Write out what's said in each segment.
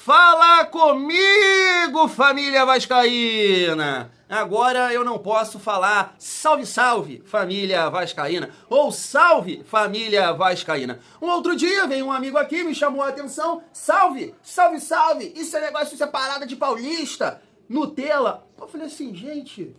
Fala comigo, família vascaína! Agora eu não posso falar salve, salve, família vascaína, ou salve, família vascaína. Um outro dia veio um amigo aqui, me chamou a atenção, salve, salve, salve, isso é negócio, isso é parada de paulista, Nutella. Eu falei assim, gente...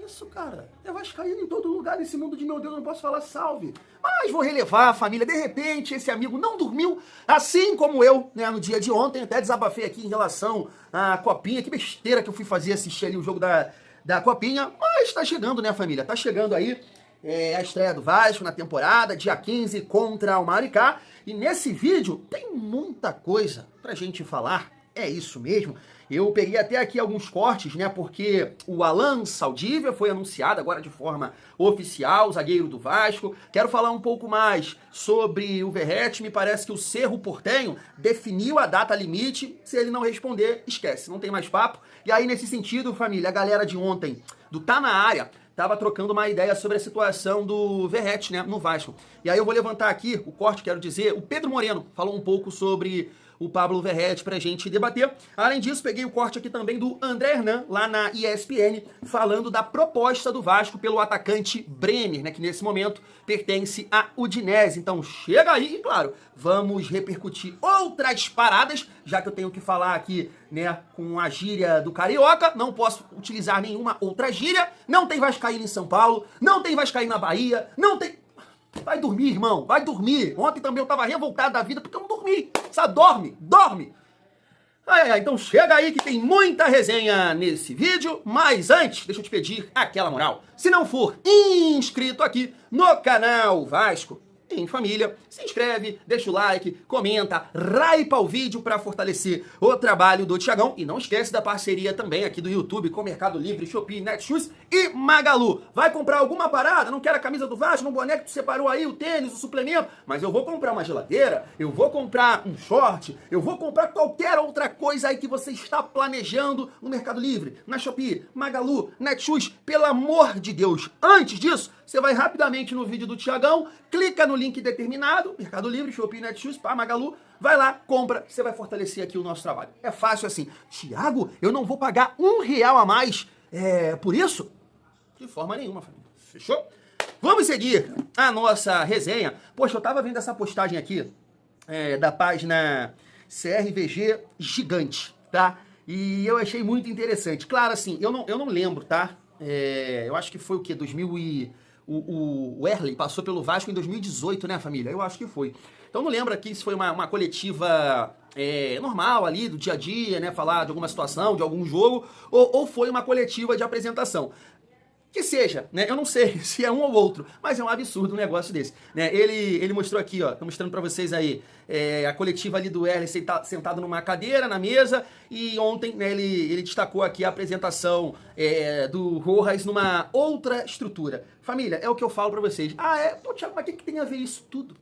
Isso, cara, é vascaíno em todo lugar nesse mundo de meu Deus, eu não posso falar salve. Mas vou relevar a família, de repente esse amigo não dormiu, assim como eu, né, no dia de ontem, até desabafei aqui em relação à Copinha, que besteira que eu fui fazer, assistir ali o jogo da Copinha, mas tá chegando, né, família, tá chegando aí a estreia do Vasco na temporada, dia 15 contra o Maricá, e nesse vídeo tem muita coisa pra gente falar, é isso mesmo. Eu peguei até aqui alguns cortes, né, porque o Alan Saldívia foi anunciado agora de forma oficial, zagueiro do Vasco. Quero falar um pouco mais sobre o Verratti. Me parece que o Cerro Porteño definiu a data limite. Se ele não responder, esquece, não tem mais papo. E aí, nesse sentido, família, a galera de ontem do Tá Na Área tava trocando uma ideia sobre a situação do Verratti, né, no Vasco. E aí eu vou levantar aqui o corte, quero dizer, o Pedro Moreno falou um pouco sobre o Pablo Verratti pra gente debater. Além disso, peguei o corte aqui também do André Hernan, lá na ESPN, falando da proposta do Vasco pelo atacante Bremer, né, que nesse momento pertence à Udinese. Então chega aí e, claro, vamos repercutir outras paradas, já que eu tenho que falar aqui, né, com a gíria do carioca, não posso utilizar nenhuma outra gíria, não tem vascaíno em São Paulo, não tem vascaíno na Bahia, não tem... Vai dormir, irmão, vai dormir. Ontem também eu tava revoltado da vida porque eu não dormi. Sabe, dorme. Então chega aí que tem muita resenha nesse vídeo, mas antes, deixa eu te pedir aquela moral. Se não for inscrito aqui no canal Vasco em Família, se inscreve, deixa o like, comenta, raipa o vídeo para fortalecer o trabalho do Thiagão. E não esquece da parceria também aqui do YouTube com Mercado Livre, Shopee, Netshoes e Magalu. Vai comprar alguma parada? Não quer a camisa do Vasco, no boné que tu separou aí, o tênis, o suplemento? Mas eu vou comprar uma geladeira, eu vou comprar um short, eu vou comprar qualquer outra coisa aí que você está planejando no Mercado Livre, na Shopee, Magalu, Netshoes. Pelo amor de Deus, antes disso, você vai rapidamente no vídeo do Thiagão, clica no link determinado, Mercado Livre, Shopee, Netshoes, Magalu, vai lá, compra, você vai fortalecer aqui o nosso trabalho. É fácil assim. Thiago, eu não vou pagar R$1 a mais por isso? De forma nenhuma, família. Fechou? Vamos seguir a nossa resenha. Poxa, eu tava vendo essa postagem aqui da página CRVG Gigante, tá? E eu achei muito interessante. Claro, assim, eu não lembro, tá? Eu acho que foi o quê? O Erley passou pelo Vasco em 2018, né, família? Eu acho que foi. Então não lembro aqui se foi uma coletiva normal ali, do dia a dia, né? Falar de alguma situação, de algum jogo, ou foi uma coletiva de apresentação. Que seja, né? Eu não sei se é um ou outro, mas é um absurdo um negócio desse, né? Ele mostrou aqui, ó, tô mostrando pra vocês aí, a coletiva ali do Erley sentado numa cadeira, na mesa, e ontem, né, ele destacou aqui a apresentação do Rojas numa outra estrutura. Família, é o que eu falo pra vocês. Pô, Thiago, mas o que tem a ver isso tudo?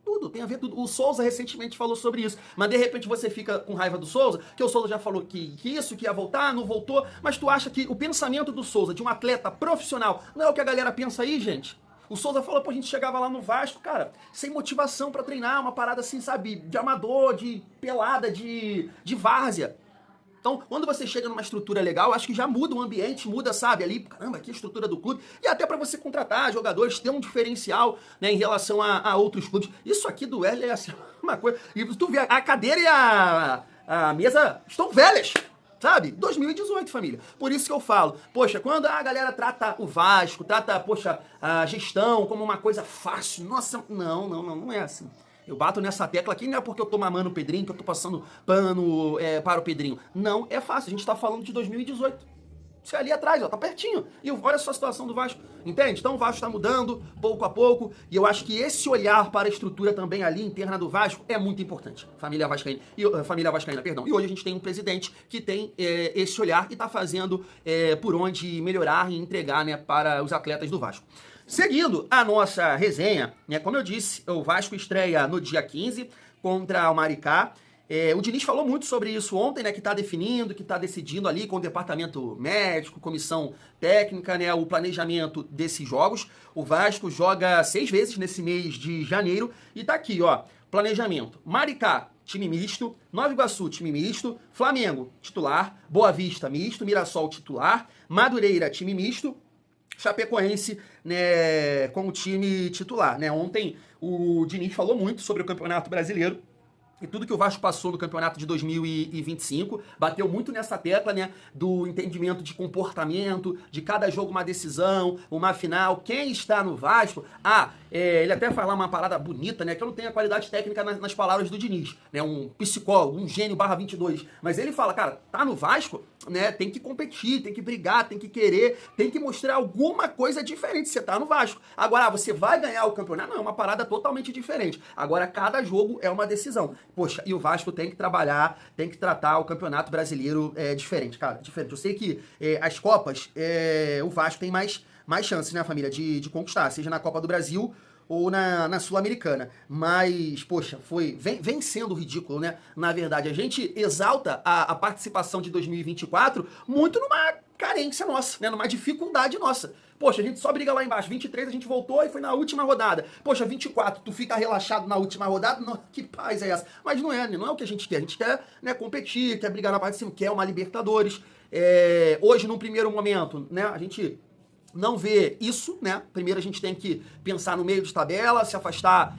Tudo, tem a ver tudo. O Souza recentemente falou sobre isso, mas de repente você fica com raiva do Souza, que o Souza já falou que isso, que ia voltar, não voltou, mas tu acha que o pensamento do Souza, de um atleta profissional, não é o que a galera pensa aí, gente? O Souza falou, pô, a gente chegava lá no Vasco, cara, sem motivação pra treinar, uma parada assim, sabe, de amador, de pelada, de várzea. Então, quando você chega numa estrutura legal, acho que já muda o ambiente, muda, sabe, ali, caramba, aqui a estrutura do clube, e até para você contratar jogadores, ter um diferencial, né, em relação a outros clubes. Isso aqui do Erley é assim, uma coisa... E tu vê, a cadeira e a mesa estão velhas, sabe? 2018, família. Por isso que eu falo, poxa, quando a galera trata o Vasco, trata, poxa, a gestão como uma coisa fácil, nossa, não é assim. Eu bato nessa tecla aqui, não é porque eu tô mamando o Pedrinho, que eu tô passando pano para o Pedrinho. Não, é fácil, a gente tá falando de 2018. Isso é ali atrás, ó, tá pertinho. E olha só a situação do Vasco, entende? Então o Vasco tá mudando, pouco a pouco, e eu acho que esse olhar para a estrutura também ali interna do Vasco é muito importante. Família Vascaína, perdão. E hoje a gente tem um presidente que tem esse olhar e tá fazendo por onde melhorar e entregar, né, para os atletas do Vasco. Seguindo a nossa resenha, né, como eu disse, o Vasco estreia no dia 15 contra o Maricá. O Diniz falou muito sobre isso ontem, né, que está definindo, que está decidindo ali com o departamento médico, comissão técnica, né, o planejamento desses jogos. O Vasco joga 6 vezes nesse mês de janeiro e tá aqui, ó. planejamento. Maricá, time misto. Nova Iguaçu, time misto. Flamengo, titular. Boa Vista, misto. Mirassol, titular. Madureira, time misto. Chapecoense, né, como time titular, né? Ontem o Diniz falou muito sobre o Campeonato Brasileiro e tudo que o Vasco passou no campeonato de 2025, bateu muito nessa tecla, né, do entendimento de comportamento, de cada jogo uma decisão, uma final, quem está no Vasco, ele até fala uma parada bonita, né, que eu não tenho a qualidade técnica nas palavras do Diniz, né, um psicólogo, um gênio /22, mas ele fala, cara, tá no Vasco, né, tem que competir, tem que brigar, tem que querer, tem que mostrar alguma coisa diferente, você tá no Vasco. Agora, você vai ganhar o campeonato? Não, é uma parada totalmente diferente. Agora, cada jogo é uma decisão. Poxa, e o Vasco tem que trabalhar, tem que tratar o Campeonato Brasileiro diferente, cara, diferente. Eu sei que as Copas, o Vasco tem mais chances, né, família, de conquistar, seja na Copa do Brasil ou na Sul-Americana. Mas, poxa, vem sendo ridículo, né? Na verdade, a gente exalta a participação de 2024 muito numa carência nossa, né? Numa dificuldade nossa. Poxa, a gente só briga lá embaixo. 23 a gente voltou e foi na última rodada. Poxa, 24, tu fica relaxado na última rodada? Não, que paz é essa? Mas não é o que a gente quer. A gente quer, né, competir, quer brigar na parte de cima, quer uma Libertadores. Hoje, num primeiro momento, né, a gente não vê isso, né? Primeiro a gente tem que pensar no meio de tabela, se afastar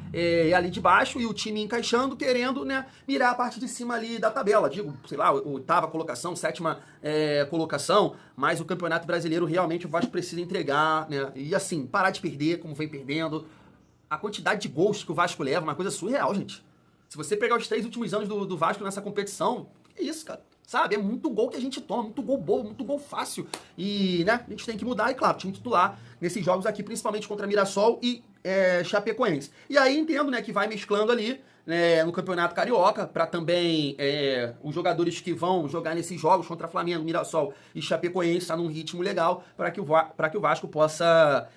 ali de baixo e o time encaixando, querendo, né, mirar a parte de cima ali da tabela. Digo, sei lá, oitava colocação, sétima colocação, mas o Campeonato Brasileiro realmente o Vasco precisa entregar, né? E assim, parar de perder, como vem perdendo. A quantidade de gols que o Vasco leva é uma coisa surreal, gente. Se você pegar os 3 últimos anos do Vasco nessa competição, que isso, cara? Sabe, é muito gol que a gente toma, muito gol bobo, muito gol fácil. E, né, a gente tem que mudar, e claro, time titular nesses jogos aqui, principalmente contra Mirassol e Chapecoense. E aí entendo, né, que vai mesclando ali, né, no Campeonato Carioca, para também os jogadores que vão jogar nesses jogos contra Flamengo, Mirassol e Chapecoense estar num ritmo legal para que o Vasco possa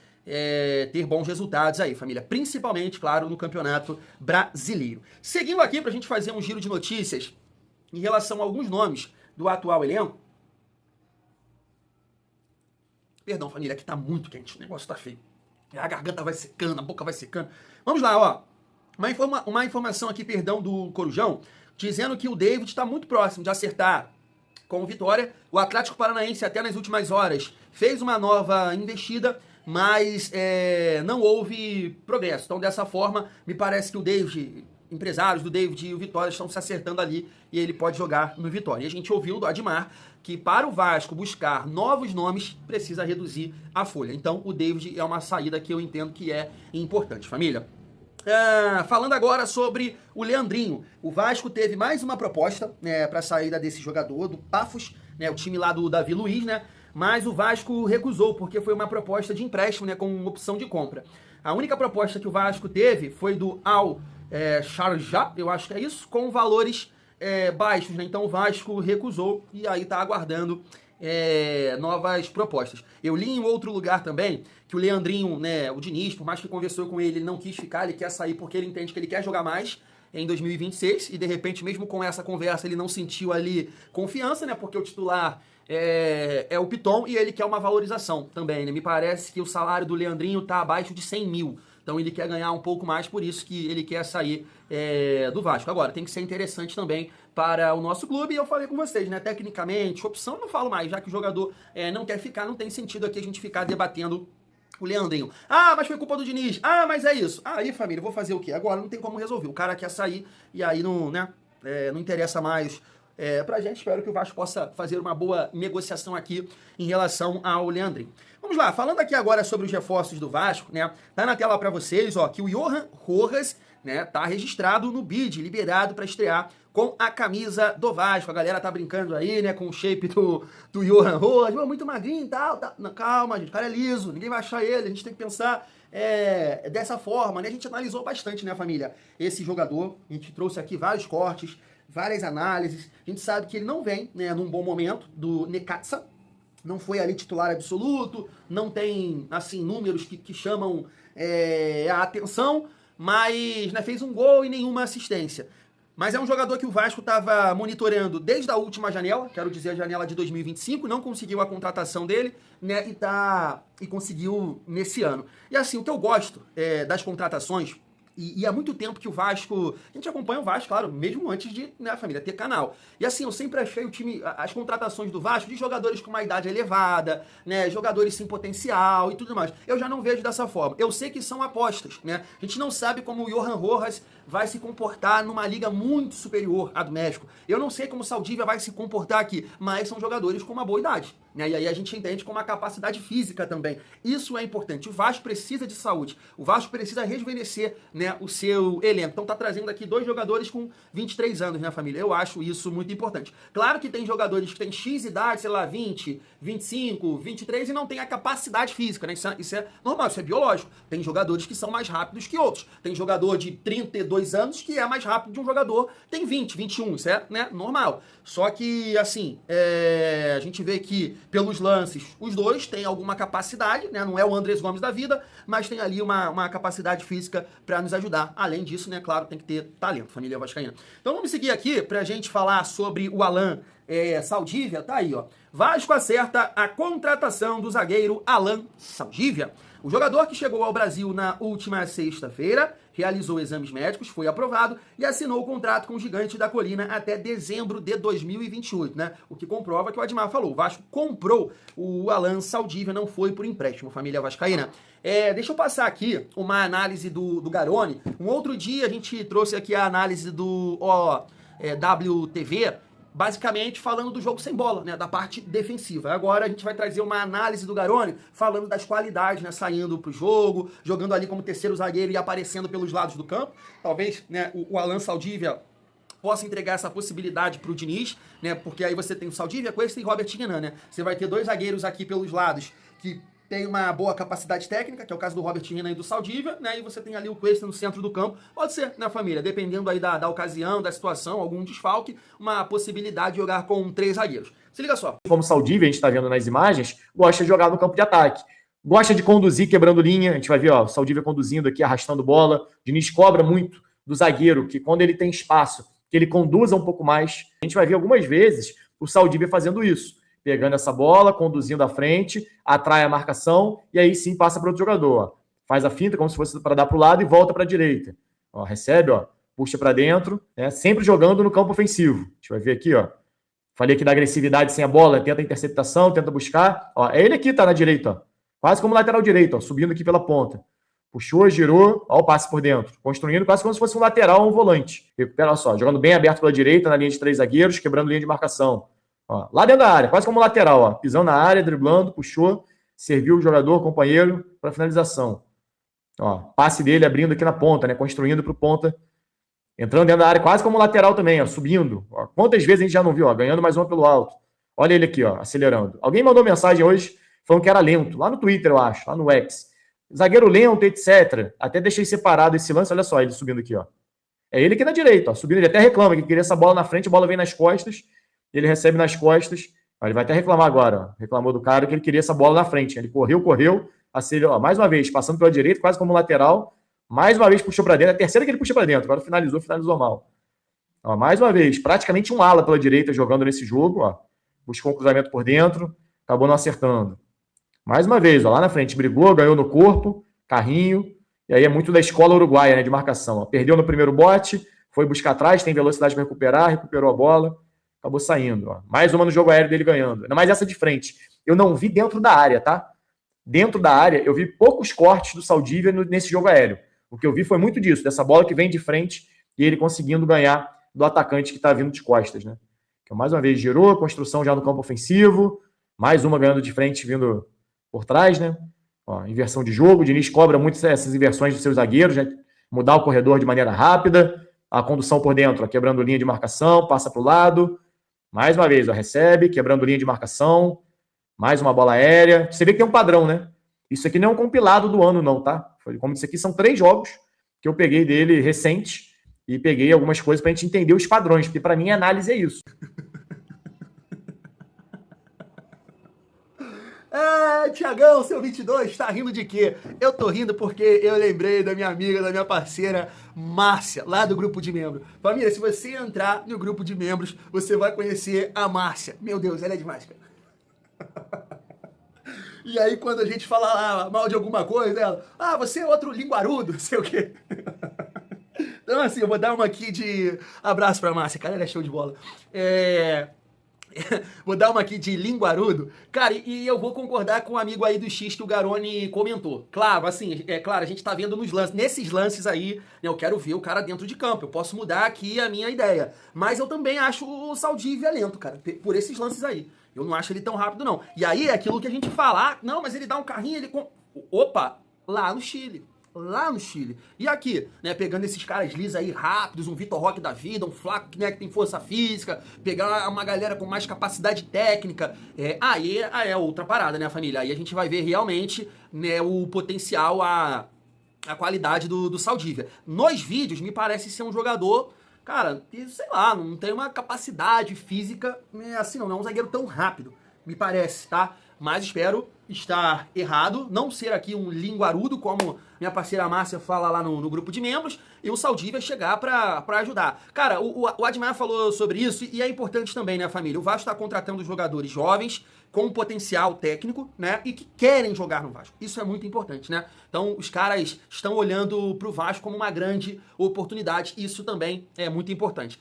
ter bons resultados aí, família. Principalmente, claro, no Campeonato Brasileiro. Seguindo aqui para a gente fazer um giro de notícias em relação a alguns nomes do atual elenco. Perdão, família, aqui tá muito quente, o negócio tá feio. A garganta vai secando, a boca vai secando. Vamos lá, ó. Uma informação aqui, perdão, do Corujão, dizendo que o David está muito próximo de acertar com o Vitória. O Atlético Paranaense, até nas últimas horas, fez uma nova investida, mas não houve progresso. Então, dessa forma, me parece que o David, empresários do David e o Vitória estão se acertando ali e ele pode jogar no Vitória. E a gente ouviu do Admar que para o Vasco buscar novos nomes, precisa reduzir a folha. Então, o David é uma saída que eu entendo que é importante, família. Falando agora sobre o Leandrinho. O Vasco teve mais uma proposta, né, para a saída desse jogador, do Pafos, né, o time lá do Davi Luiz, né? Mas o Vasco recusou, porque foi uma proposta de empréstimo, né, com opção de compra. A única proposta que o Vasco teve foi do Sharjah, eu acho que é isso, com valores baixos, né? Então o Vasco recusou e aí tá aguardando novas propostas. Eu li em outro lugar também que o Leandrinho, né, o Diniz, por mais que conversou com ele, ele não quis ficar, ele quer sair porque ele entende que ele quer jogar mais em 2026 e de repente, mesmo com essa conversa, ele não sentiu ali confiança, né? Porque o titular é o Piton e ele quer uma valorização também, né? Me parece que o salário do Leandrinho tá abaixo de 100 mil. Então ele quer ganhar um pouco mais, por isso que ele quer sair do Vasco. Agora, tem que ser interessante também para o nosso clube, e eu falei com vocês, né? Tecnicamente, opção eu não falo mais, já que o jogador não quer ficar, não tem sentido aqui a gente ficar debatendo o Leandrinho. Mas foi culpa do Diniz. Mas é isso. Aí, família, eu vou fazer o quê? Agora não tem como resolver. O cara quer sair e aí não, né? Não interessa mais pra gente. Espero que o Vasco possa fazer uma boa negociação aqui em relação ao Leandrinho. Vamos lá, falando aqui agora sobre os reforços do Vasco, né? Tá na tela pra vocês, ó, que o Johan Rojas, né, tá registrado no BID, liberado pra estrear com a camisa do Vasco. A galera tá brincando aí, né, com o shape do Johan Rojas, muito magrinho e tal. Não, calma, gente, o cara é liso, ninguém vai achar ele, a gente tem que pensar dessa forma, né? A gente analisou bastante, né, família, esse jogador, a gente trouxe aqui vários cortes, várias análises, a gente sabe que ele não vem, né, num bom momento do Necaxa, não foi ali titular absoluto, não tem, assim, números que chamam a atenção, mas, né, fez um gol e nenhuma assistência. Mas é um jogador que o Vasco estava monitorando desde a última janela, quero dizer a janela de 2025, não conseguiu a contratação dele, né, e conseguiu nesse ano. E assim, o que eu gosto das contratações, E há muito tempo que o Vasco... A gente acompanha o Vasco, claro, mesmo antes de, né, a família ter canal. E assim, eu sempre achei o time... As contratações do Vasco de jogadores com uma idade elevada, né? Jogadores sem potencial e tudo mais. Eu já não vejo dessa forma. Eu sei que são apostas, né? A gente não sabe como o Johan Rojas vai se comportar numa liga muito superior à do México. Eu não sei como o Saldívia vai se comportar aqui, mas são jogadores com uma boa idade, né? E aí a gente entende com uma capacidade física também. Isso é importante. O Vasco precisa de saúde. O Vasco precisa rejuvenescer, né, o seu elenco. Então tá trazendo aqui 2 jogadores com 23 anos, né, família? Eu acho isso muito importante. Claro que tem jogadores que têm X idade, sei lá, 20, 25, 23 e não tem a capacidade física, né? Isso é normal, isso é biológico. Tem jogadores que são mais rápidos que outros. Tem jogador de 32 anos que é mais rápido de um jogador que tem 20, 21. Isso é, né, normal. Só que, assim, a gente vê que pelos lances, os dois têm alguma capacidade, né? Não é o Andrés Gomes da vida, mas tem ali uma capacidade física para nos ajudar. Além disso, né, claro, tem que ter talento, família vascaína. Então vamos seguir aqui pra gente falar sobre o Alan Saldívia. Tá aí, ó. Vasco acerta a contratação do zagueiro Alan Saldívia. O jogador que chegou ao Brasil na última sexta-feira realizou exames médicos, foi aprovado e assinou o contrato com o Gigante da Colina até dezembro de 2028, né? O que comprova que o Admar falou. O Vasco comprou o Alan Saldívia, não foi por empréstimo, família vascaína. Deixa eu passar aqui uma análise do Garone. Um outro dia a gente trouxe aqui a análise do WTV, basicamente falando do jogo sem bola, né, da parte defensiva. Agora a gente vai trazer uma análise do Garone falando das qualidades, né, saindo pro jogo, jogando ali como terceiro zagueiro e aparecendo pelos lados do campo. Talvez, né, o Alan Saldívia possa entregar essa possibilidade pro Diniz, né, porque aí você tem o Saldívia, Cuesta e Robert Renan, né. Você vai ter 2 zagueiros aqui pelos lados que tem uma boa capacidade técnica, que é o caso do Robert Renan e do Saldívia, né? E você tem ali o Cuesta no centro do campo. Pode ser, né, família? Dependendo aí da ocasião, da situação, algum desfalque, uma possibilidade de jogar com 3 zagueiros. Se liga só. Como o Saldívia, a gente está vendo nas imagens, gosta de jogar no campo de ataque. Gosta de conduzir, quebrando linha. A gente vai ver, ó, o Saldívia conduzindo aqui, arrastando bola. O Diniz cobra muito do zagueiro, que quando ele tem espaço, que ele conduza um pouco mais. A gente vai ver algumas vezes o Saldívia fazendo isso. Pegando essa bola, conduzindo à frente, atrai a marcação e aí sim passa para outro jogador. Ó. Faz a finta como se fosse para dar para o lado e volta para a direita. Ó, recebe, ó, puxa para dentro, né, sempre jogando no campo ofensivo. A gente vai ver aqui, ó. Falei aqui da agressividade sem a bola, tenta a interceptação, tenta buscar. Ó, é ele aqui, tá na direita, ó. Quase como lateral direito, ó, subindo aqui pela ponta. Puxou, girou, ó o passe por dentro. Construindo quase como se fosse um lateral ou um volante. Recupera só, jogando bem aberto pela direita, na linha de 3 zagueiros, quebrando linha de marcação. Ó, lá dentro da área, quase como lateral, ó, pisando na área, driblando, puxou, serviu o jogador, companheiro, para finalização. Ó, passe dele abrindo aqui na ponta, né, construindo para o ponta, entrando dentro da área, quase como lateral também, ó, subindo. Ó, quantas vezes a gente já não viu, ó, ganhando mais uma pelo alto. Olha ele aqui, ó, acelerando. Alguém mandou mensagem hoje falando que era lento, lá no Twitter, eu acho, lá no X. Zagueiro lento, etc. Até deixei separado esse lance, olha só ele subindo aqui, ó. É ele aqui na direita, ó, subindo, ele até reclama que queria essa bola na frente, a bola vem nas costas. Ele recebe nas costas, ele vai até reclamar agora, ó. Reclamou do cara que ele queria essa bola na frente. Ele correu, acelerou, mais uma vez, passando pela direita, quase como lateral, mais uma vez puxou para dentro, a terceira que ele puxa para dentro, agora finalizou mal. Ó, mais uma vez, praticamente um ala pela direita jogando nesse jogo, ó. Buscou um cruzamento por dentro, acabou não acertando. Mais uma vez, ó, lá na frente, brigou, ganhou no corpo, carrinho, e aí é muito da escola uruguaia, né, de marcação. Ó. Perdeu no primeiro bote, foi buscar atrás, tem velocidade para recuperar, recuperou a bola, acabou saindo. Ó. Mais uma no jogo aéreo dele ganhando. Ainda mais essa de frente. Eu não vi dentro da área, tá? Dentro da área, eu vi poucos cortes do Saldívia nesse jogo aéreo. O que eu vi foi muito disso, dessa bola que vem de frente e ele conseguindo ganhar do atacante que está vindo de costas, né? Então, mais uma vez, girou, construção já no campo ofensivo, mais uma ganhando de frente, vindo por trás, né? Ó, inversão de jogo, o Diniz cobra muito essas inversões dos seus zagueiros, né? Mudar o corredor de maneira rápida, a condução por dentro, ó, quebrando linha de marcação, passa para o lado, mais uma vez, ó, recebe, quebrando linha de marcação, mais uma bola aérea. Você vê que tem um padrão, né? Isso aqui não é um compilado do ano, não, tá? Como isso aqui são 3 jogos que eu peguei dele recente e peguei algumas coisas pra gente entender os padrões, porque pra mim a análise é isso. Tiagão, seu 22, tá rindo de quê? Eu tô rindo porque eu lembrei da minha amiga, da minha parceira Márcia, lá do grupo de membros. Família, se você entrar no grupo de membros, você vai conhecer a Márcia. Meu Deus, ela é demais, cara. E aí, quando a gente fala mal de alguma coisa, ela, você é outro linguarudo, não sei o quê. Então, assim, eu vou dar uma aqui de... Abraço pra Márcia, cara, ela é show de bola. Vou dar uma aqui de linguarudo. Cara, e eu vou concordar com o amigo aí do X que o Garoni comentou. Claro, assim, claro, a gente tá vendo nos lances. Nesses lances aí, né, eu quero ver o cara dentro de campo. Eu posso mudar aqui a minha ideia. Mas eu também acho o Saldívia lento, cara, por esses lances aí. Eu não acho ele tão rápido, não. E aí é aquilo que a gente fala, não, mas ele dá um carrinho, ele... Opa, lá no Chile. Lá no Chile. E aqui, né, pegando esses caras lisos aí, rápidos, um Vitor Roque da vida, um Flaco, né, que tem força física, pegar uma galera com mais capacidade técnica, aí é outra parada, né, família? Aí a gente vai ver realmente, né, o potencial, a qualidade do Saldívia. Nos vídeos, me parece ser um jogador, cara, que, sei lá, não tem uma capacidade física, né, assim, não é um zagueiro tão rápido, me parece, tá? Mas espero estar errado, não ser aqui um linguarudo, como minha parceira Márcia fala lá no grupo de membros, e o Saldívia chegar pra ajudar. Cara, o Admar falou sobre isso, e é importante também, né, família? O Vasco está contratando jogadores jovens, com potencial técnico, né, e que querem jogar no Vasco. Isso é muito importante, né? Então, os caras estão olhando pro Vasco como uma grande oportunidade, isso também é muito importante.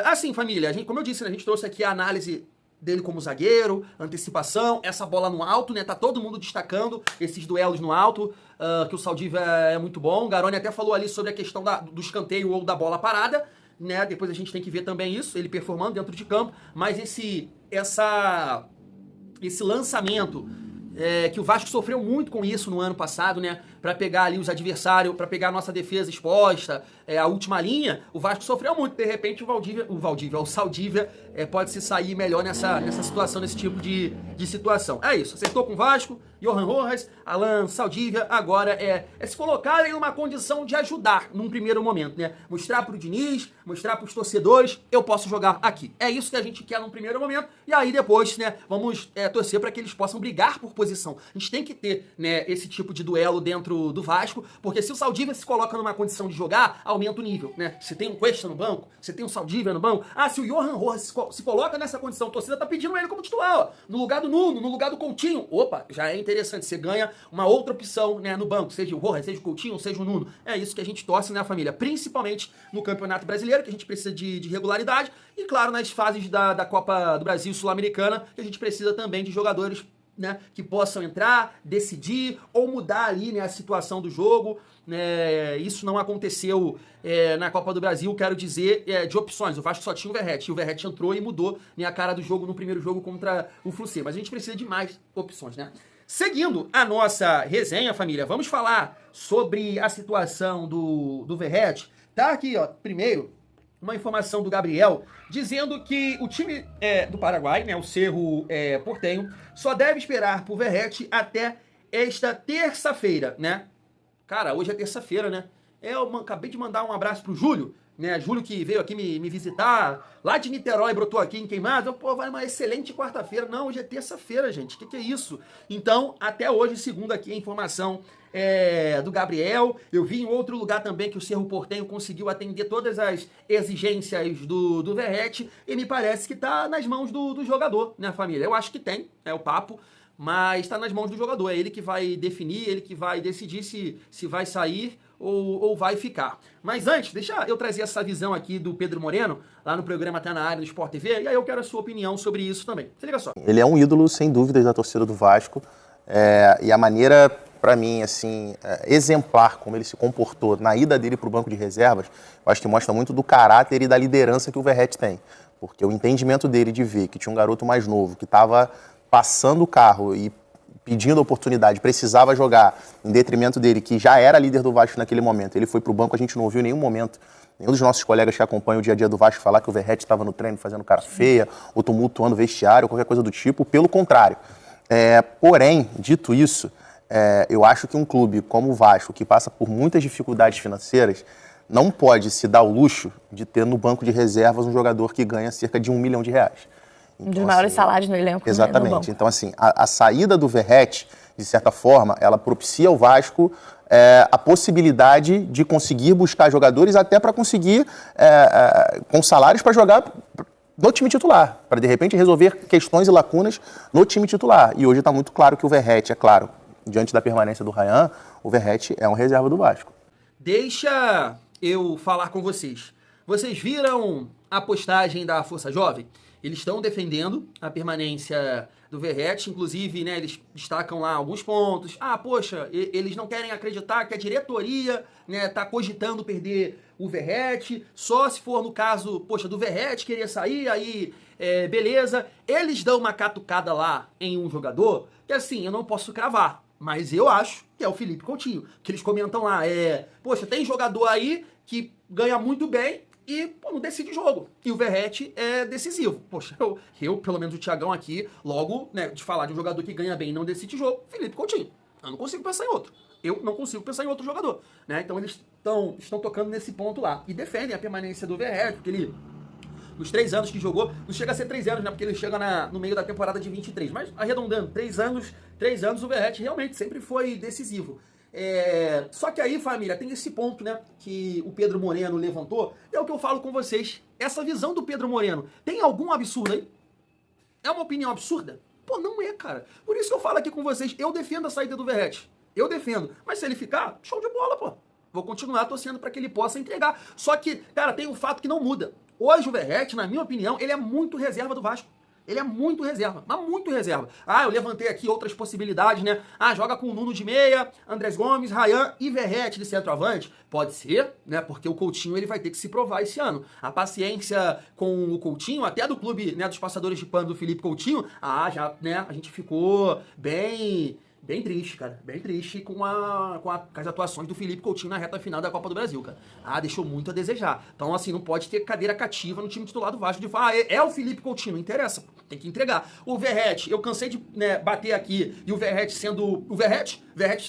Assim, família, como eu disse, né, a gente trouxe aqui a análise dele como zagueiro, antecipação, essa bola no alto, né? Tá todo mundo destacando esses duelos no alto, que o Saldívia é muito bom. O Garoni até falou ali sobre a questão do escanteio ou da bola parada, né? Depois a gente tem que ver também isso, ele performando dentro de campo, mas esse lançamento que o Vasco sofreu muito com isso no ano passado, né? Pra pegar ali os adversários, pra pegar a nossa defesa exposta, a última linha, o Vasco sofreu muito. De repente o Saldívia pode se sair melhor nessa situação, nesse tipo de situação. É isso, acertou com o Vasco, Johan Rojas, Alan Saldívia, agora é se colocar em uma condição de ajudar num primeiro momento, né? Mostrar pro Diniz, mostrar pros torcedores, eu posso jogar aqui. É isso que a gente quer num primeiro momento, e aí depois, né, vamos torcer para que eles possam brigar por posição. A gente tem que ter, né, esse tipo de duelo dentro do Vasco, porque se o Saldívia se coloca numa condição de jogar, aumenta o nível, né? Se tem um Cuesta no banco, se tem um Saldívia no banco, se o Johan Rojas se coloca nessa condição, a torcida tá pedindo ele como titular, ó, no lugar do Nuno, no lugar do Coutinho, opa, já é interessante, você ganha uma outra opção, né, no banco, seja o Rojas, seja o Coutinho, seja o Nuno. É isso que a gente torce, né, família? Principalmente no Campeonato Brasileiro, que a gente precisa de regularidade, e claro, nas fases da Copa do Brasil Sul-Americana, que a gente precisa também de jogadores, né, que possam entrar, decidir ou mudar ali, né, a situação do jogo. Isso não aconteceu na Copa do Brasil, quero dizer, de opções. O Vasco só tinha o Verratti, e o Verratti entrou e mudou, né, a cara do jogo no primeiro jogo contra o Fluminense. Mas a gente precisa de mais opções, né? Seguindo a nossa resenha, família, vamos falar sobre a situação do Verratti. Tá aqui, ó, primeiro, uma informação do Gabriel, dizendo que o time do Paraguai, né, o Cerro Porteño, só deve esperar por Verratti até esta terça-feira, né? Cara, hoje é terça-feira, né? Eu acabei de mandar um abraço pro Júlio, né? Júlio que veio aqui me visitar, lá de Niterói, brotou aqui em Queimados. Vai uma excelente quarta-feira. Não, hoje é terça-feira, gente. O que é isso? Então, até hoje, segundo aqui a informação do Gabriel, eu vi em outro lugar também que o Cerro Porteño conseguiu atender todas as exigências do Verratti, e me parece que tá nas mãos do jogador, né, família? Eu acho que tem, é o papo, mas está nas mãos do jogador. É ele que vai definir, ele que vai decidir se vai sair ou vai ficar. Mas antes, deixa eu trazer essa visão aqui do Pedro Moreno, lá no programa Tá Na Área, no Sport TV, e aí eu quero a sua opinião sobre isso também. Se liga só. Ele é um ídolo, sem dúvidas, da torcida do Vasco, e a maneira, para mim, assim, exemplar como ele se comportou na ida dele para o banco de reservas, eu acho que mostra muito do caráter e da liderança que o Verratti tem. Porque o entendimento dele de ver que tinha um garoto mais novo, que estava passando o carro e pedindo oportunidade, precisava jogar em detrimento dele, que já era líder do Vasco naquele momento. Ele foi pro banco, a gente não ouviu em nenhum momento nenhum dos nossos colegas que acompanham o dia a dia do Vasco falar que o Verratti estava no treino fazendo cara feia, ou tumultuando o vestiário, ou qualquer coisa do tipo. Pelo contrário. Porém, dito isso, eu acho que um clube como o Vasco, que passa por muitas dificuldades financeiras, não pode se dar o luxo de ter no banco de reservas um jogador que ganha cerca de R$1 milhão. Então, dos maiores salários no elenco. Exatamente. Então, assim, a saída do Verratti, de certa forma, ela propicia ao Vasco a possibilidade de conseguir buscar jogadores até para conseguir, com salários, para jogar no time titular, para, de repente, resolver questões e lacunas no time titular. E hoje está muito claro que o Verratti, é claro, diante da permanência do Rayan, o Verratti é um reserva do Vasco. Deixa eu falar com vocês. Vocês viram a postagem da Força Jovem? Eles estão defendendo a permanência do Verratti, inclusive, né, eles destacam lá alguns pontos. Poxa, eles não querem acreditar que a diretoria, né, tá cogitando perder o Verratti, só se for no caso, poxa, do Verratti querer sair, aí beleza. Eles dão uma catucada lá em um jogador que, assim, eu não posso cravar, mas eu acho que é o Felipe Coutinho, que eles comentam lá, poxa, tem jogador aí que ganha muito bem, e pô, não decide jogo. E o Verratti é decisivo. Poxa, eu pelo menos o Thiagão aqui, logo, né, de falar de um jogador que ganha bem e não decide jogo, Felipe Coutinho. Eu não consigo pensar em outro. Eu não consigo pensar em outro jogador. Né? Então eles estão tocando nesse ponto lá. E defendem a permanência do Verratti, porque ele, nos 3 anos que jogou, não chega a ser 3 anos, né? Porque ele chega no meio da temporada de 23. Mas arredondando, 3 anos o Verratti realmente sempre foi decisivo. Só que aí, família, tem esse ponto, né, que o Pedro Moreno levantou, é o que eu falo com vocês. Essa visão do Pedro Moreno, tem algum absurdo aí? É uma opinião absurda? Pô, não é, cara. Por isso que eu falo aqui com vocês, eu defendo a saída do Verratti. Eu defendo. Mas se ele ficar, show de bola, pô. Vou continuar torcendo para que ele possa entregar. Só que, cara, tem um fato que não muda. Hoje o Verratti, na minha opinião, ele é muito reserva do Vasco. Ele é muito reserva, mas muito reserva. Eu levantei aqui outras possibilidades, né? Joga com o Nuno de meia, Andrés Gomes, Ryan e Verratti de centroavante. Pode ser, né? Porque o Coutinho ele vai ter que se provar esse ano. A paciência com o Coutinho, até do clube, né, dos passadores de pano do Felipe Coutinho, já, né, a gente ficou bem triste, cara. Bem triste com as atuações do Felipe Coutinho na reta final da Copa do Brasil, cara. Deixou muito a desejar. Então, assim, não pode ter cadeira cativa no time titular do Vasco de falar, é o Felipe Coutinho, não interessa. Tem que entregar. O Verratti, eu cansei de, né, bater aqui, e o Verratti sendo o Verratti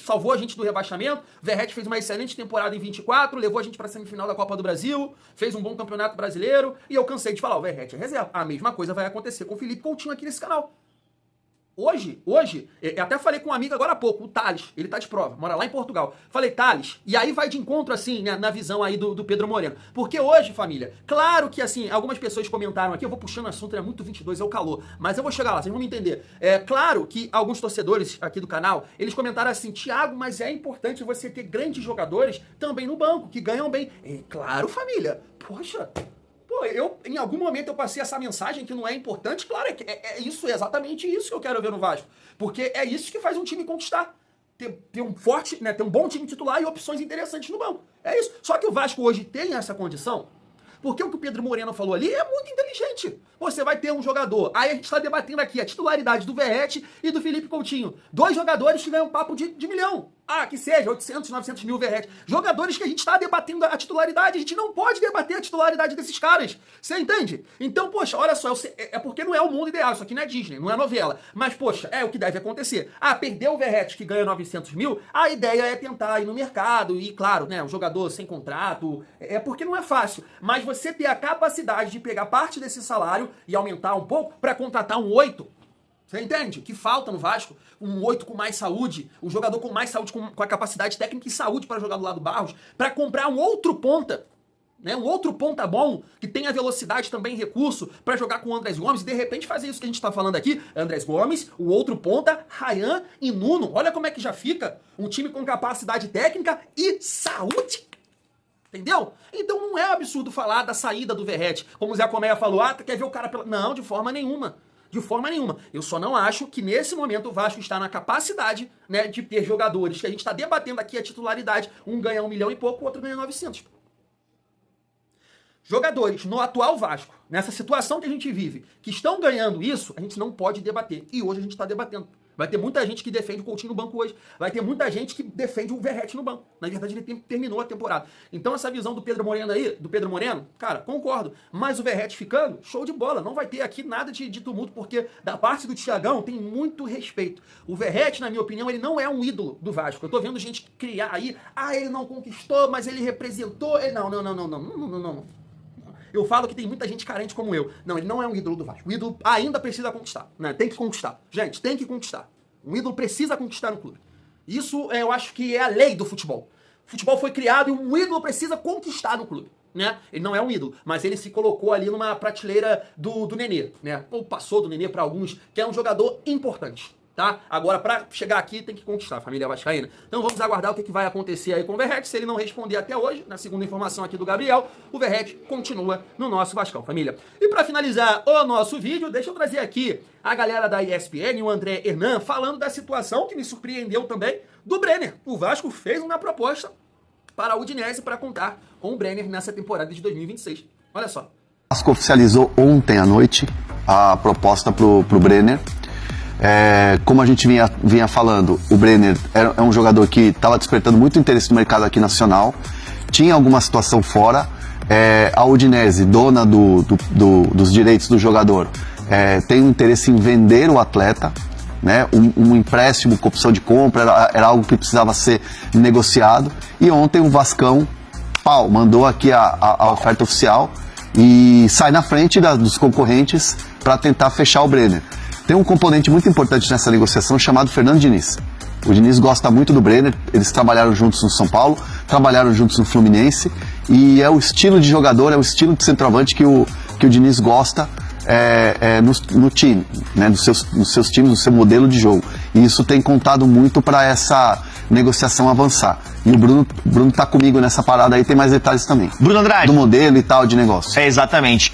salvou a gente do rebaixamento, o Verratti fez uma excelente temporada em 24, levou a gente pra semifinal da Copa do Brasil, fez um bom campeonato brasileiro, e eu cansei de falar, o Verratti é reserva. A mesma coisa vai acontecer com o Felipe Coutinho aqui nesse canal. Hoje, eu até falei com um amigo agora há pouco, o Thales, ele tá de prova, mora lá em Portugal. Falei, Thales, e aí vai de encontro, assim, né, na visão aí do Pedro Moreno. Porque hoje, família, claro que, assim, algumas pessoas comentaram aqui, eu vou puxando o assunto, é muito 22, é o calor, mas eu vou chegar lá, vocês vão me entender. Claro que alguns torcedores aqui do canal, eles comentaram assim, Thiago, mas é importante você ter grandes jogadores também no banco, que ganham bem. Claro, família, poxa... em algum momento eu passei essa mensagem que não é importante, claro, é exatamente isso que eu quero ver no Vasco. Porque é isso que faz um time conquistar. Ter um forte, né, ter um bom time titular e opções interessantes no banco. É isso. Só que o Vasco hoje tem essa condição, porque o que o Pedro Moreno falou ali é muito inteligente. Você vai ter um jogador, aí a gente está debatendo aqui a titularidade do Verratti e do Felipe Coutinho. 2 jogadores que ganham papo de milhão. Que seja 800, 900 mil Verratti. Jogadores que a gente está debatendo a titularidade, a gente não pode debater a titularidade desses caras. Você entende? Então, poxa, olha só, é porque não é o mundo ideal, isso aqui não é Disney, não é novela. Mas, poxa, é o que deve acontecer. Perdeu o Verratti que ganha 900 mil, a ideia é tentar ir no mercado e, claro, né, um jogador sem contrato, porque não é fácil. Mas você ter a capacidade de pegar parte desse salário e aumentar um pouco para contratar um 8, você entende? O que falta no Vasco? Um 8 com mais saúde, um jogador com mais saúde, com a capacidade técnica e saúde para jogar do lado do Barros, para comprar um outro ponta, né? Um outro ponta bom, que tenha velocidade também, recurso, para jogar com o Andrés Gomes e de repente fazer isso que a gente está falando aqui. Andrés Gomes, o outro ponta, Ryan e Nuno. Olha como é que já fica um time com capacidade técnica e saúde. Entendeu? Então não é absurdo falar da saída do Verratti. Como o Zé Colmeia falou, quer ver o cara pela... Não, de forma nenhuma. De forma nenhuma. Eu só não acho que nesse momento o Vasco está na capacidade, né, de ter jogadores que a gente está debatendo aqui a titularidade. Um ganha 1 milhão e pouco, o outro ganha 900. Jogadores no atual Vasco, nessa situação que a gente vive, que estão ganhando isso, a gente não pode debater. E hoje a gente está debatendo. Vai ter muita gente que defende o Coutinho no banco hoje. Vai ter muita gente que defende o Verratti no banco. Na verdade, ele terminou a temporada. Então, essa visão do Pedro Moreno aí, cara, concordo. Mas o Verratti ficando, show de bola. Não vai ter aqui nada de tumulto, porque da parte do Thiagão tem muito respeito. O Verratti, na minha opinião, ele não é um ídolo do Vasco. Eu tô vendo gente criar aí, ele não conquistou, mas ele representou. Não. Eu falo que tem muita gente carente como eu. Não, ele não é um ídolo do Vasco. O ídolo ainda precisa conquistar, né? Tem que conquistar. Gente, tem que conquistar. Um ídolo precisa conquistar no clube. Isso eu acho que é a lei do futebol. O futebol foi criado e um ídolo precisa conquistar no clube, né? Ele não é um ídolo, mas ele se colocou ali numa prateleira do Nenê, né? Ou passou do Nenê para alguns, que é um jogador importante. tá? Agora, pra chegar aqui, tem que conquistar a família vascaína. Então vamos aguardar o que vai acontecer aí com o Verratti. Se ele não responder até hoje, na segunda informação aqui do Gabriel, o Verratti continua no nosso Vascão, família. E pra finalizar o nosso vídeo, deixa eu trazer aqui a galera da ESPN, o André Hernan, falando da situação que me surpreendeu também do Brenner. O Vasco fez uma proposta para a Udinese para contar com o Brenner nessa temporada de 2026. Olha só. O Vasco oficializou ontem à noite a proposta pro Brenner. Como a gente vinha falando, o Brenner é um jogador que estava despertando muito interesse no mercado aqui nacional, tinha alguma situação fora, a Udinese, dona dos direitos do jogador, tem um interesse em vender o atleta, né? Um empréstimo com opção de compra, era algo que precisava ser negociado, e ontem o Vascão mandou aqui a oferta oficial e sai na frente dos concorrentes para tentar fechar o Brenner. Tem um componente muito importante nessa negociação chamado Fernando Diniz. O Diniz gosta muito do Brenner, eles trabalharam juntos no São Paulo, trabalharam juntos no Fluminense, e é o estilo de jogador, é o estilo de centroavante que o Diniz gosta no time, né, nos seus times, no seu modelo de jogo. E isso tem contado muito para essa negociação avançar. E o Bruno tá comigo nessa parada aí, tem mais detalhes também. Bruno Andrade. Do modelo e tal de negócio. Exatamente.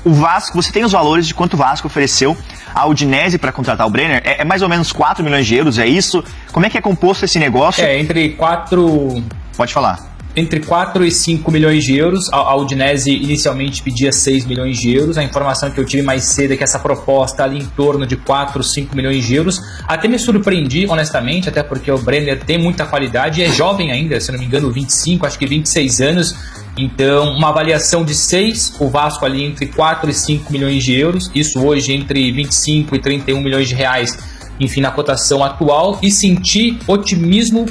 O Vasco, você tem os valores de quanto o Vasco ofereceu à Udinese para contratar o Brenner? É mais ou menos 4 milhões de euros, é isso? Como é que é composto esse negócio? Entre 4... Pode falar. Entre 4 e 5 milhões de euros. A Udinese inicialmente pedia 6 milhões de euros. A informação que eu tive mais cedo é que essa proposta ali em torno de 4, 5 milhões de euros. Até me surpreendi, honestamente, até porque o Brenner tem muita qualidade e é jovem ainda, se não me engano, 25, acho que 26 anos. Então, uma avaliação de 6, o Vasco ali entre 4 e 5 milhões de euros. Isso hoje entre 25 e 31 milhões de reais, enfim, na cotação atual. E senti otimismo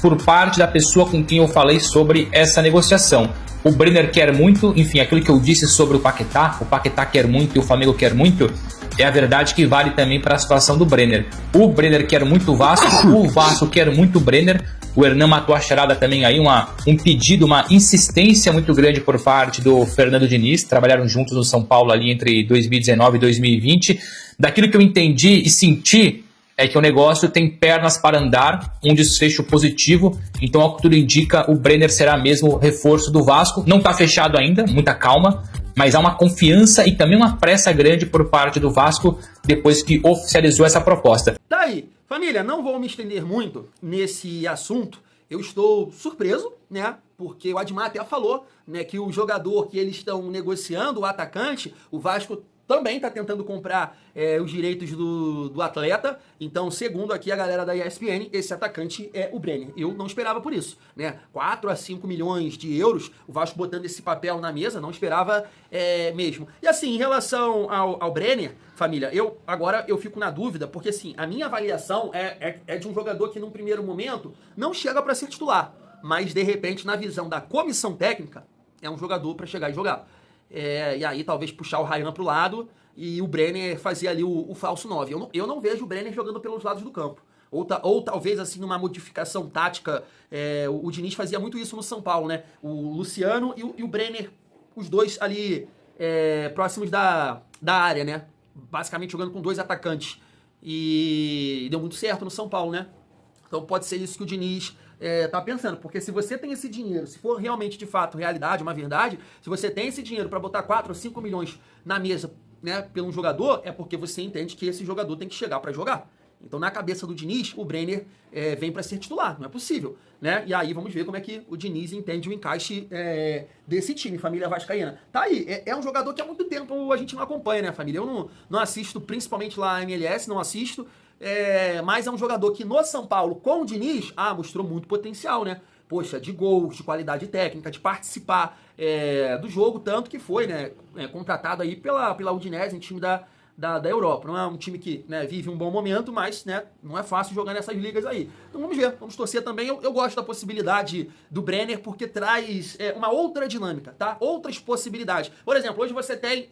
por parte da pessoa com quem eu falei sobre essa negociação. O Brenner quer muito, enfim, aquilo que eu disse sobre o Paquetá quer muito e o Flamengo quer muito, é a verdade que vale também para a situação do Brenner. O Brenner quer muito o Vasco quer muito o Brenner. O Hernan matou a charada também aí, um pedido, uma insistência muito grande por parte do Fernando Diniz. Trabalharam juntos no São Paulo ali entre 2019 e 2020. Daquilo que eu entendi e senti, é que o negócio tem pernas para andar, um desfecho positivo. Então, ao que tudo indica, o Brenner será mesmo reforço do Vasco. Não está fechado ainda, muita calma, mas há uma confiança e também uma pressa grande por parte do Vasco depois que oficializou essa proposta. Tá aí, família, não vou me estender muito nesse assunto. Eu estou surpreso, né? Porque o Admar até falou, né, que o jogador que eles estão negociando, o atacante, o Vasco também está tentando comprar os direitos do atleta. Então, segundo aqui a galera da ESPN, esse atacante é o Brenner. Eu não esperava por isso, né? 4 a 5 milhões de euros, o Vasco botando esse papel na mesa, não esperava mesmo. E assim, em relação ao Brenner, família, eu fico na dúvida, porque assim, a minha avaliação é de um jogador que num primeiro momento não chega para ser titular, mas de repente, na visão da comissão técnica, é um jogador para chegar e jogar. E aí talvez puxar o Ryan pro lado e o Brenner fazer ali o falso 9. Eu não vejo o Brenner jogando pelos lados do campo. Ou talvez assim numa modificação tática, o Diniz fazia muito isso no São Paulo, né? O Luciano e o Brenner, os dois ali próximos da área, né? Basicamente jogando com 2 atacantes. E deu muito certo no São Paulo, né? Então pode ser isso que o Diniz tá pensando, porque se você tem esse dinheiro, se for realmente de fato realidade, uma verdade, se você tem esse dinheiro para botar 4 ou 5 milhões na mesa, né, pelo um jogador, é porque você entende que esse jogador tem que chegar para jogar. Então na cabeça do Diniz, o Brenner vem para ser titular, não é possível, né? E aí vamos ver como é que o Diniz entende o encaixe desse time, família vascaína. Tá aí, é um jogador que há muito tempo a gente não acompanha, né, família? Eu não assisto, principalmente lá na MLS, não assisto. Mas é um jogador que no São Paulo, com o Diniz, mostrou muito potencial, né? Poxa, de gols, de qualidade técnica, de participar do jogo, tanto que foi, né, contratado aí pela Udinese, um time da Europa. Não é um time que, né, vive um bom momento, mas, né, não é fácil jogar nessas ligas aí. Então vamos ver, vamos torcer também. Eu gosto da possibilidade do Brenner porque traz uma outra dinâmica, tá? Outras possibilidades. Por exemplo, hoje você tem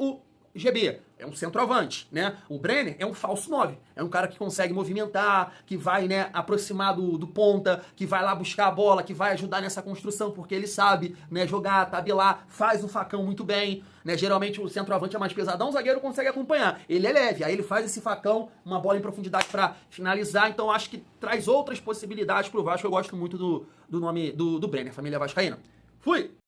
GB é um centroavante, né? O Brenner é um falso 9. É um cara que consegue movimentar, que vai, né, aproximar do ponta, que vai lá buscar a bola, que vai ajudar nessa construção, porque ele sabe, né, jogar, tabelar, faz o facão muito bem, né? Geralmente o centroavante é mais pesadão, o zagueiro consegue acompanhar. Ele é leve, aí ele faz esse facão, uma bola em profundidade para finalizar, então acho que traz outras possibilidades pro Vasco. Eu gosto muito do nome do Brenner, família vascaína. Fui!